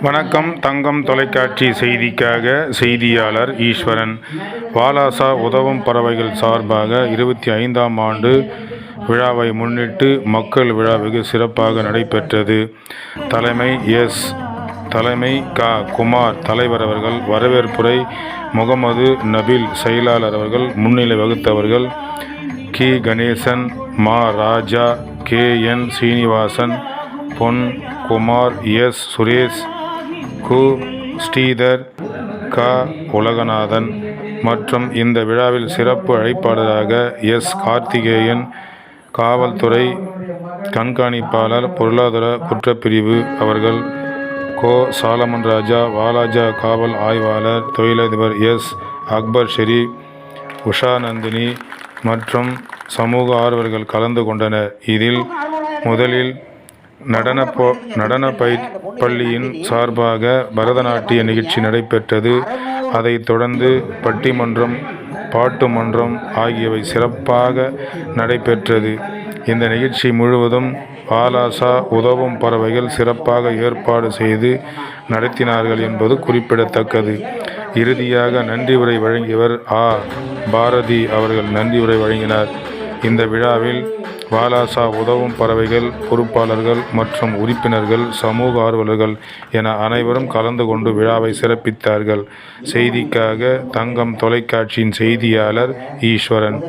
வணக்கம். தங்கம் தொலைக்காட்சி செய்திக்காக செய்தியாளர் ஈஸ்வரன். வாலாசா உதவும் பறவைகள் சார்பாக 25ஆம் ஆண்டு விழாவை முன்னிட்டு மக்கள் விழா வெகு சிறப்பாக நடைபெற்றது. தலைமை க. குமார் தலைவர் அவர்கள் வரவேற்புரை, முகமது நபில் செயலாளர் அவர்கள் முன்னிலை வகுத்தவர்கள் கி. கணேசன், மா. ராஜா, கே. என். சீனிவாசன், பொன். குமார், எஸ். சுரேஷ், கு. ஸ்ரீதர், க. உலகநாதன் மற்றும் இந்த விழாவில் சிறப்பு அழைப்பாளராக எஸ். கார்த்திகேயன், காவல்துறை கண்காணிப்பாளர் பொருளாதார குற்றப்பிரிவு அவர்கள், கோ. சாலமன் ராஜா, வாலாஜா காவல் ஆய்வாளர், தொழிலதிபர் எஸ். அக்பர் ஷெரீப், உஷா நந்தினி மற்றும் சமூக ஆர்வலர்கள் கலந்து கொண்டனர். இதில் முதலில் நடன பள்ளியின் சார்பாக பரதநாட்டிய நிகழ்ச்சி நடைபெற்றது. அதைத் தொடர்ந்து பட்டிமன்றம், பாட்டு மன்றம் ஆகியவை சிறப்பாக நடைபெற்றது. இந்த நிகழ்ச்சி முழுவதும் வாலாசா உதவும் பறவைகள் சிறப்பாக ஏற்பாடு செய்து நடத்தினார்கள் என்பது குறிப்பிடத்தக்கது. இறுதியாக நன்றி உரை வழங்கியவர் ஆ. பாரதி அவர்கள் நன்றி உரை வழங்கினார். இந்த விழாவில் வாலாசா உதவும் பறவைகள் பொறுப்பாளர்கள் மற்றும் உறுப்பினர்கள், சமூக ஆர்வலர்கள் என அனைவரும் கலந்து கொண்டு விழாவை சிறப்பித்தார்கள். செய்திக்காக தங்கம் தொலைக்காட்சியின் செய்தியாளர் ஈஸ்வரன்.